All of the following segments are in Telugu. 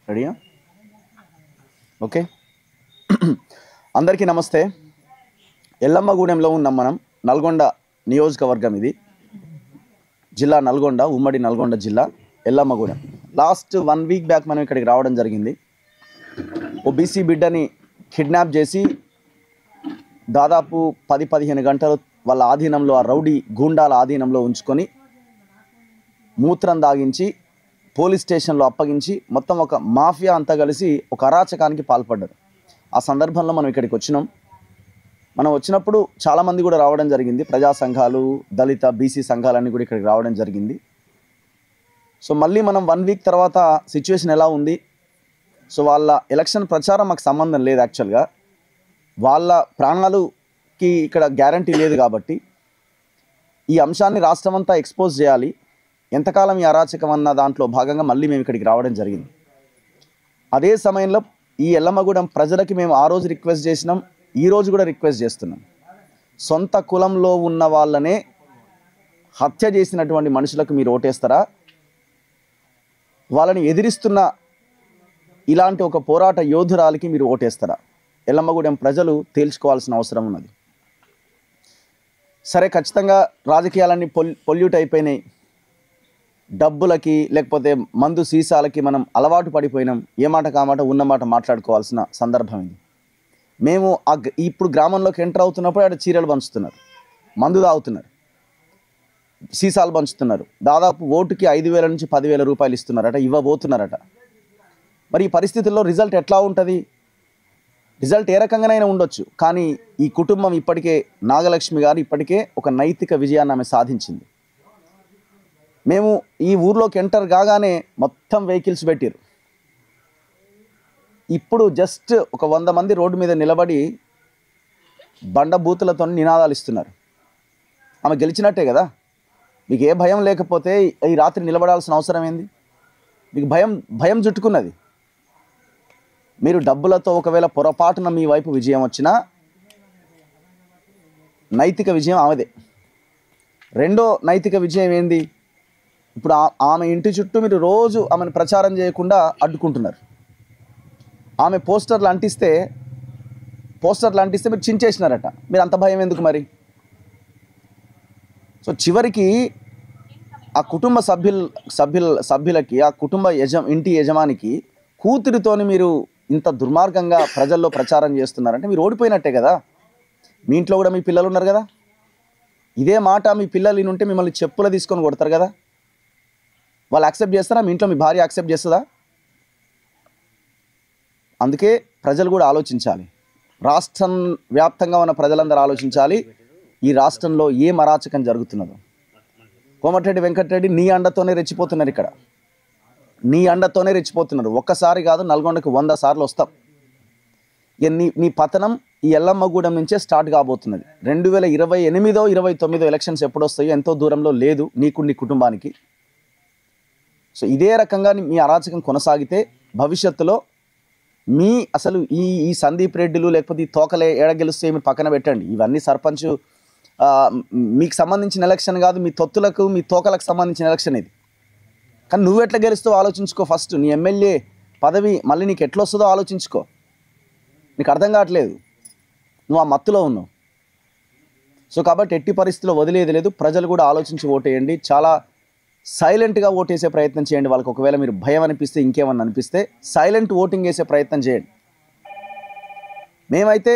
రెడీయా? ఓకే. అందరికీ నమస్తే. ఎల్లమ్మగూడెంలో ఉన్నాం మనం. నల్గొండ నియోజకవర్గం ఇది. జిల్లా నల్గొండ, ఉమ్మడి నల్గొండ జిల్లా, ఎల్లమ్మగూడెం. లాస్ట్ 1 వీక్ బ్యాక్ మనం ఇక్కడికి రావడం జరిగింది. ఓ బీసీ బిడ్డని కిడ్నాప్ చేసి దాదాపు 10-15 గంటలు వాళ్ళ ఆధీనంలో, ఆ రౌడీ గూండాల ఆధీనంలో ఉంచుకొని మూత్రం దాగించి పోలీస్ స్టేషన్లో అప్పగించి మొత్తం ఒక మాఫియా అంతా కలిసి ఒక అరాచకానికి పాల్పడ్డారు. ఆ సందర్భంలో మనం ఇక్కడికి వచ్చినాం. మనం వచ్చినప్పుడు చాలామంది కూడా రావడం జరిగింది. ప్రజా సంఘాలు, దళిత బీసీ సంఘాలన్నీ కూడా ఇక్కడికి రావడం జరిగింది. సో మళ్ళీ మనం 1 వీక్ తర్వాత సిచ్యువేషన్ ఎలా ఉంది, సో వాళ్ళ ఎలక్షన్ ప్రచారం మాకు సంబంధం లేదు. యాక్చువల్గా వాళ్ళ ప్రాణాలుకి ఇక్కడ గ్యారంటీ లేదు కాబట్టి ఈ అంశాన్ని రాష్ట్రం అంతా ఎక్స్పోజ్ చేయాలి. ఎంతకాలం ఈ అరాచకం అన్న దాంట్లో భాగంగా మళ్ళీ మేము ఇక్కడికి రావడం జరిగింది. అదే సమయంలో ఈ ఎల్లమ్మగూడెం ప్రజలకి మేము ఆ రోజు రిక్వెస్ట్ చేసినాం, ఈ రోజు కూడా రిక్వెస్ట్ చేస్తున్నాం. సొంత కులంలో ఉన్న వాళ్ళనే హత్య చేసినటువంటి మనుషులకు మీరు ఓటేస్తారా? వాళ్ళని ఎదిరిస్తున్న ఇలాంటి ఒక పోరాట యోధురాలికి మీరు ఓటేస్తారా? ఎల్లమ్మగూడెం ప్రజలు తేల్చుకోవాల్సిన అవసరం ఉన్నది. సరే, ఖచ్చితంగా రాజకీయాలన్నీ పొల్యూట్ అయిపోయినాయి. డబ్బులకి లేకపోతే మందు సీసాలకి మనం అలవాటు పడిపోయినాం. ఏ మాట కామాట ఉన్నమాట మాట్లాడుకోవాల్సిన సందర్భం ఇది. మేము ఇప్పుడు గ్రామంలోకి ఎంటర్ అవుతున్నప్పుడు అక్కడ చీరలు పంచుతున్నారు, మందు తాగుతున్నారు, సీసాలు పంచుతున్నారు. దాదాపు ఓటుకి 5,000 నుంచి 10,000 రూపాయలు ఇస్తున్నారట, ఇవ్వబోతున్నారట. మరి ఈ పరిస్థితుల్లో రిజల్ట్ ఎట్లా ఉంటుంది? రిజల్ట్ ఏ రకంగానైనా ఉండొచ్చు, కానీ ఈ కుటుంబం ఇప్పటికే, నాగలక్ష్మి గారు ఇప్పటికే ఒక నైతిక విజయాన్ని ఆమె సాధించింది. మేము ఈ ఊర్లోకి ఎంటర్ కాగానే మొత్తం వెహికల్స్ పెట్టారు. ఇప్పుడు జస్ట్ ఒక 100 మంది రోడ్డు మీద నిలబడి బండబూతులతో నినాదాలు ఇస్తున్నారు. ఆమె గెలిచినట్టే కదా. మీకు ఏ భయం లేకపోతే ఈ రాత్రి నిలబడాల్సిన అవసరం ఏంది? మీకు భయం జుట్టుకున్నది. మీరు డబ్బులతో ఒకవేళ పొరపాటున మీ వైపు విజయం వచ్చినా నైతిక విజయం ఆమెదే. రెండో నైతిక విజయం ఏంది? ఇప్పుడు ఆమె ఇంటి చుట్టూ మీరు రోజు ఆమెను ప్రచారం చేయకుండా అడ్డుకుంటున్నారు. ఆమె పోస్టర్లు అంటిస్తే మీరు చించేసినారట. మీరు అంత భయం ఎందుకు మరి? సో చివరికి ఆ కుటుంబ సభ్యులకి, ఆ కుటుంబ ఇంటి యజమానికి కూతురితోని మీరు ఇంత దుర్మార్గంగా ప్రజల్లో ప్రచారం చేస్తున్నారంటే మీరు ఓడిపోయినట్టే కదా. మీ ఇంట్లో కూడా మీ పిల్లలు ఉన్నారు కదా. ఇదే మాట మీ పిల్లలు ఉంటే మిమ్మల్ని చెప్పులు తీసుకొని కొడతారు కదా. వాళ్ళు యాక్సెప్ట్ చేస్తారా? మీ ఇంట్లో మీ భార్య యాక్సెప్ట్ చేస్తుందా? అందుకే ప్రజలు కూడా ఆలోచించాలి. రాష్ట్రం వ్యాప్తంగా ఉన్న ప్రజలందరూ ఆలోచించాలి. ఈ రాష్ట్రంలో ఏం అరాచకం జరుగుతున్నదో. కోమటిరెడ్డి వెంకటరెడ్డి నీ అండతోనే రెచ్చిపోతున్నారు. ఇక్కడ నీ అండతోనే రెచ్చిపోతున్నారు. ఒక్కసారి కాదు, నల్గొండకు 100 సార్లు వస్తాం. ఇక నీ పతనం ఈ ఎల్లమ్మగూడెం నుంచే స్టార్ట్ కాబోతున్నది. 2028, 29 ఎలక్షన్స్ ఎప్పుడు వస్తాయో ఎంతో దూరంలో లేదు నీకు, నీ కుటుంబానికి. సో ఇదే రకంగా మీ అరాచకం కొనసాగితే భవిష్యత్తులో అసలు ఈ సందీప్ రెడ్డిలు లేకపోతే ఈ తోకలే ఎడగెలుస్తే మీరు పక్కన పెట్టండి. ఇవన్నీ సర్పంచ్ మీకు సంబంధించిన ఎలక్షన్ కాదు, మీ తొత్తులకు, మీ తోకలకు సంబంధించిన ఎలక్షన్ ఇది. కానీ నువ్వు ఎట్లా గెలుస్తావో ఆలోచించుకో. ఫస్ట్ నీ ఎమ్మెల్యే పదవి మళ్ళీ నీకు ఎట్లా వస్తుందో ఆలోచించుకో. నీకు అర్థం కావట్లేదు, నువ్వు ఆ మత్తులో ఉన్నావు. సో కాబట్టి ఎట్టి పరిస్థితిలో వదిలేది లేదు. ప్రజలు కూడా ఆలోచించి ఓటేయండి. చాలా సైలెంట్గా ఓటేసే ప్రయత్నం చేయండి. వాళ్ళకి ఒకవేళ మీరు భయం అనిపిస్తే, ఇంకేమన్నా అనిపిస్తే సైలెంట్ ఓటింగ్ వేసే ప్రయత్నం చేయండి. మేమైతే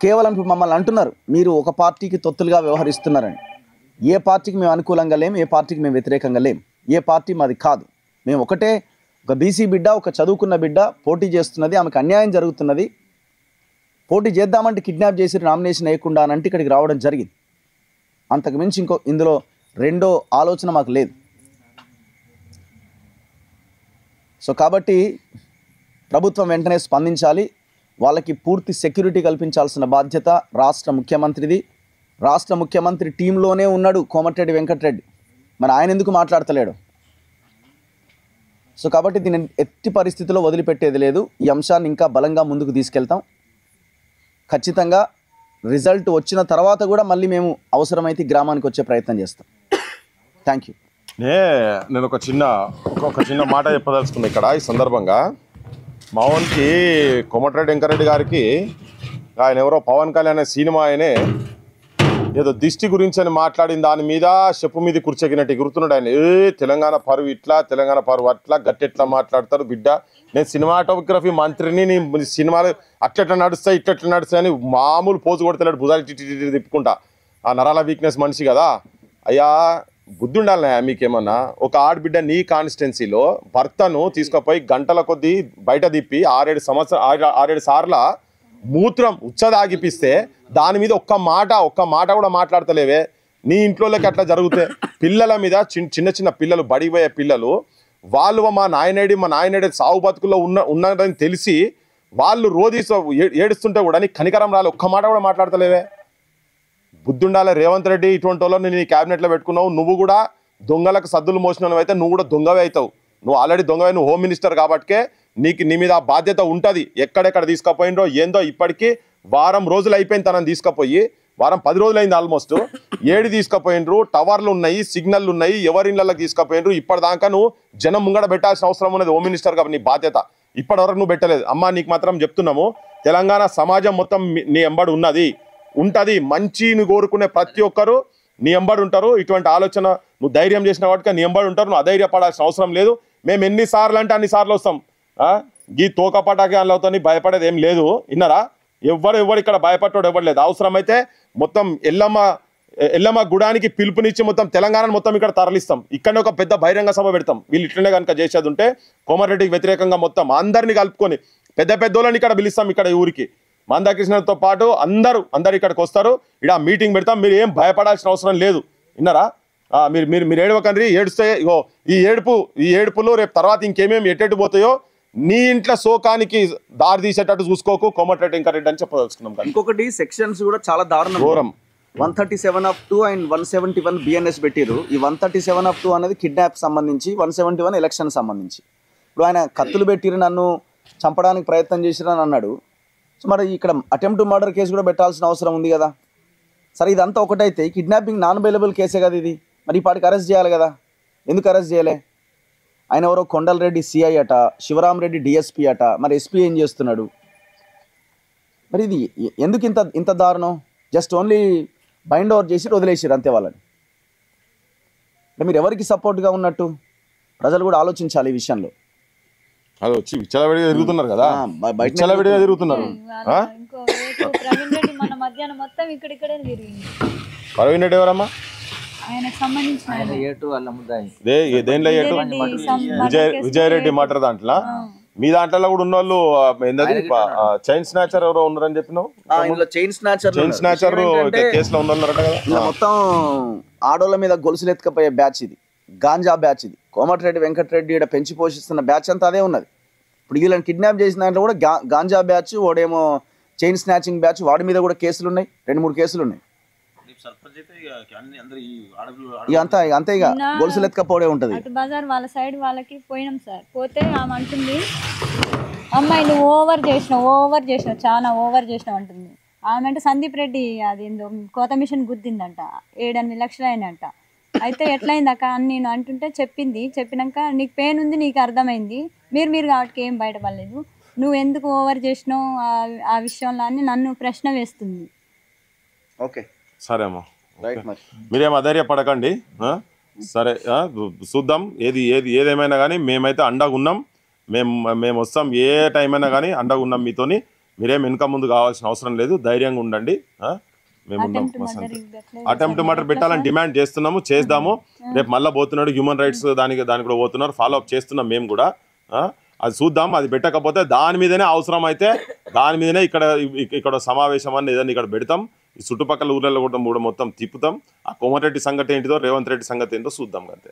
కేవలం ఇప్పుడు మమ్మల్ని అంటున్నారు మీరు ఒక పార్టీకి తొత్తులుగా వ్యవహరిస్తున్నారని. ఏ పార్టీకి మేము అనుకూలంగా లేం, ఏ పార్టీకి మేము వ్యతిరేకంగా లేం. ఏ పార్టీ మాది కాదు. మేము ఒకటే, ఒక బీసీ బిడ్డ, ఒక చదువుకున్న బిడ్డ పోటీ చేస్తున్నది, ఆమెకు అన్యాయం జరుగుతున్నది. పోటీ చేద్దామంటే కిడ్నాప్ చేసి నామినేషన్ వేయకుండా అంటే ఇక్కడికి రావడం జరిగింది. అంతకు మించి ఇందులో రెండో ఆలోచన మాకు లేదు. సో కాబట్టి ప్రభుత్వం వెంటనే స్పందించాలి. వాళ్ళకి పూర్తి సెక్యూరిటీ కల్పించాల్సిన బాధ్యత రాష్ట్ర ముఖ్యమంత్రిది. రాష్ట్ర ముఖ్యమంత్రి టీంలోనే ఉన్నాడు కోమటిరెడ్డి వెంకటరెడ్డి. మరి ఆయన ఎందుకు మాట్లాడతలేడు? సో కాబట్టి దీన్ని ఎట్టి పరిస్థితుల్లో వదిలిపెట్టేది లేదు. ఈ అంశాన్ని ఇంకా బలంగా ముందుకు తీసుకెళ్తాం. ఖచ్చితంగా రిజల్ట్ వచ్చిన తర్వాత కూడా మళ్ళీ మేము అవసరమైతే గ్రామానికి వచ్చే ప్రయత్నం చేస్తాం. Thank you. నేను ఒక చిన్న మాట చెప్పదలుచుకున్నా ఇక్కడ ఈ సందర్భంగా. మావన్కి కోమటిరెడ్డి వెంకరెడ్డి గారికి ఆయన ఎవరో పవన్ కళ్యాణ్ అనే సినిమా ఆయనే ఏదో దిష్టి గురించి అని మాట్లాడిన దాని మీద చెప్పు మీద కూర్చోగినట్టు ఎగురుతున్నాడు ఆయన. తెలంగాణ పరువు ఇట్లా, తెలంగాణ పరువు అట్లా, గట్టెట్లా మాట్లాడతారు బిడ్డ, నేను సినిమాటోగ్రఫీ మంత్రిని, నీ సినిమాలు అట్లెట్లా నడుస్తాయి ఇట్లెట్లా నడుస్తాయి అని మామూలు పోజు కొడతాడు, భుజాలు టిటి తిప్పుకుంటా. ఆ నరాల వీక్నెస్ మనిషి కదా అయ్యా. బుద్ధి ఉండాలి మీకేమన్నా. ఒక ఆడబిడ్డ నీ కాన్స్టిట్యున్సీలో భర్తను తీసుకుపోయి గంటల కొద్దీ బయట తిప్పి 6-7 సార్ల మూత్రం ఉచ్చదాగిపిస్తే దాని మీద ఒక్క మాట కూడా మాట్లాడతలేవే. నీ ఇంట్లోకి అట్లా జరుగుతాయి. పిల్లల మీద చిన్న పిల్లలు, బడిపోయే పిల్లలు, వాళ్ళు మా నాయనేడి సాగు బతుకుల్లో ఉన్నదని తెలిసి వాళ్ళు రోజు ఏడుస్తుంటే కూడా నీ కనికరం రాలే, ఒక్క మాట కూడా మాట్లాడతలేవే. బుద్ధుండాలే రేవంత్ రెడ్డి. ఇటువంటి వాళ్ళని నీ క్యాబినెట్లో పెట్టుకున్నావు. నువ్వు కూడా దొంగలకు సద్దులు మోసినవి అయితే నువ్వు కూడా దొంగవే అవుతావు. నువ్వు ఆల్రెడీ దొంగవే, నువ్వు హోమ్ మినిస్టర్ కాబట్టికే నీ మీద ఆ బాధ్యత ఉంటుంది. ఎక్కడెక్కడ తీసుకుపోయినరో ఏందో ఇప్పటికీ వారం రోజులు అయిపోయింది తనని తీసుకుపోయి. వారం 10 రోజులు అయింది ఆల్మోస్ట్. 7 తీసుకుపోయినరు, టవర్లు ఉన్నాయి, సిగ్నల్లు ఉన్నాయి, ఎవరి ఇళ్ళకి తీసుకుపోయినరు. ఇప్పటిదాకా నువ్వు జనం ముంగడ పెట్టాల్సిన అవసరం ఉన్నది హోమ్ మినిస్టర్ కాబట్టి నీ బాధ్యత. ఇప్పటివరకు నువ్వు పెట్టలేదు. అమ్మ నీకు మాత్రం చెప్తున్నాము, తెలంగాణ సమాజం మొత్తం నీ ఎంబడి ఉంటుంది. మంచిని కోరుకునే ప్రతి ఒక్కరు నీ ఎంబడి ఉంటారు. ఇటువంటి ఆలోచన నువ్వు ధైర్యం చేసిన వాటికి నీ ఎంబడి ఉంటారు. నువ్వు అధైర్యపడాల్సిన అవసరం లేదు. మేము ఎన్నిసార్లు అంటే అన్నిసార్లు వస్తాం. గీ తోకపటాకి వాళ్ళతో భయపడేది ఏం లేదు. విన్నారా? ఎవరు ఇక్కడ భయపడ్డాడు ఎవరు లేదు. అవసరమైతే మొత్తం ఎల్లమ్మ గుడానికి పిలుపునిచ్చి మొత్తం తెలంగాణను మొత్తం ఇక్కడ తరలిస్తాం. ఇక్కడనే ఒక పెద్ద బహిరంగ సభ పెడతాం. వీళ్ళు ఇట్లనే కనుక చేసేది ఉంటే కోమటిరెడ్డికి వ్యతిరేకంగా మొత్తం అందరినీ కలుపుకొని పెద్దోళ్ళని ఇక్కడ పిలుస్తాం. ఇక్కడ ఈ ఊరికి మందాకృష్ణతో పాటు అందరు ఇక్కడికి వస్తారు. ఇక్కడ మీటింగ్ పెడతాం. మీరు ఏం భయపడాల్సిన అవసరం లేదు. విన్నారా? మీరు ఏడవకండి. ఏడుస్తే ఇగో ఈ ఏడుపులు రేపు తర్వాత ఇంకేమేమి ఎట్టెట్టు పోతాయో నీ ఇంట్లో శోకానికి దారి తీసేటట్టు చూసుకోకు కోమటిరెడ్డి వెంకరెడ్డి అని చెప్పదలుచుకున్నాం. ఇంకొకటి సెక్షన్స్ కూడా చాలా దారుణం. 137(2) అండ్ 171 బిఎన్ఎస్ పెట్టిరు. ఈ 137(2) అనేది కిడ్నాప్ సంబంధించి, 171 ఎలక్షన్ సంబంధించి. ఇప్పుడు ఆయన కత్తులు పెట్టిరు, నన్ను చంపడానికి ప్రయత్నం చేసిరని అన్నాడు. సో మరి ఇక్కడ అటెంప్ట్ మర్డర్ కేసు కూడా పెట్టాల్సిన అవసరం ఉంది కదా. సరే ఇదంతా ఒకటైతే కిడ్నాపింగ్ నాన్ అవైలబుల్ కేసే కదా ఇది. మరి ఈ పాటికి అరెస్ట్ చేయాలి కదా. ఎందుకు అరెస్ట్ చేయలే? ఆయన ఎవరో కొండలరెడ్డి సిఐ అట, శివరామరెడ్డి డిఎస్పీ అట. మరి ఎస్పీ ఏం చేస్తున్నాడు? మరి ఇది ఎందుకు ఇంత దారుణం? జస్ట్ ఓన్లీ బైండ్ ఓవర్ చేసి వదిలేసారు అంతే వాళ్ళని. అంటే మీరు ఎవరికి సపోర్ట్గా ఉన్నట్టు ప్రజలు కూడా ఆలోచించాలి ఈ విషయంలో. అది వచ్చి విచ్చలవిడిగా తిరుగుతున్నారు కదా, విచ్చలవిడిగా తిరుగుతున్నారు. ప్రవీణ్ రెడ్డి ఎవరమ్మా? విజయరెడ్డి మటర్ దాంట్లో మీ దాంట్లో కూడా ఉన్న వాళ్ళు ఏంటది చైన్ స్నాచర్ ఎవరో ఉన్నారని చెప్పినావు. చైన్ స్నాచర్ కేసులో ఉన్నారట కదా. మొత్తం ఆడోళ్ళ మీద గొలుసులు ఎత్తుకపోయే బ్యాచ్ ఇది, గాంజా బ్యాచ్ ఇది. కోమటిరెడ్డి వెంకటరెడ్డి ఇక్కడ పెంచి పోషిస్తున్న బ్యాచ్ అంతా అదే ఉన్నది. ఇప్పుడు వీళ్ళని కిడ్నాప్ చేసిన దాంట్లో కూడా గాంజా బ్యాచ్, వాడేమో చైన్ స్నాచింగ్ బ్యాచ్, వాడి మీద కూడా కేసులు ఉన్నాయి. 2-3 కేసులు ఉన్నాయి. అంతే ఇక గొలుసులు ఎత్తుకపోవడే ఉంటది. బజార్ వాళ్ళ సైడ్ వాళ్ళకి పోయినాం సార్. పోతే ఆమె అంటుంది, అమ్మాయి నువ్వు ఓవర్ చేసినావు చాలా ఓవర్ చేసినావు అంటుంది. ఆమె అంటే సందీప్ రెడ్డి అది ఏందో కోత మిషన్ గుద్దిందంట, 7-8 లక్షలు అయినంట. అయితే ఎట్లయింది అక్క అని నేను అంటుంటే చెప్పినాక నీకు పెయిన్ ఉంది, నీకు అర్థమైంది, మీరు కాబట్టి ఏం బయటపడలేదు, నువ్వు ఎందుకు ఓవర్ చేసినావు ఆ విషయంలో అని నన్ను ప్రశ్న వేస్తుంది. ఓకే సరే అమ్మా, మీరేం అధైర్యపడకండి. సరే చూద్దాం, ఏదేమైనా కానీ మేమైతే అండగా ఉన్నాం. మేము వస్తాం, ఏ టైం అయినా కానీ అండగా ఉన్నాం మీతోని. మీరేం వెనక ముందు కావాల్సిన అవసరం లేదు, ధైర్యంగా ఉండండి. మేము ఉన్నాం. అటెంప్ట్ మర్డర్ పెట్టాలని డిమాండ్ చేస్తున్నాము, చేద్దాము. రేపు మళ్ళీ పోతున్నాడు హ్యూమన్ రైట్స్ దానికి కూడా పోతున్నారు, ఫాలో అప్ చేస్తున్నాం మేము కూడా. అది చూద్దాం. అది పెట్టకపోతే దాని మీదనే అవసరం అయితే దాని మీదనే ఇక్కడ సమావేశం అని ఏదైనా ఇక్కడ పెడతాం. ఈ చుట్టుపక్కల ఊర్లలో కూడా మొత్తం తిప్పుతాం. ఆ కోమటిరెడ్డి సంగతి ఏంటిదో, రేవంత్ రెడ్డి సంగతి ఏంటో చూద్దాం అంతే.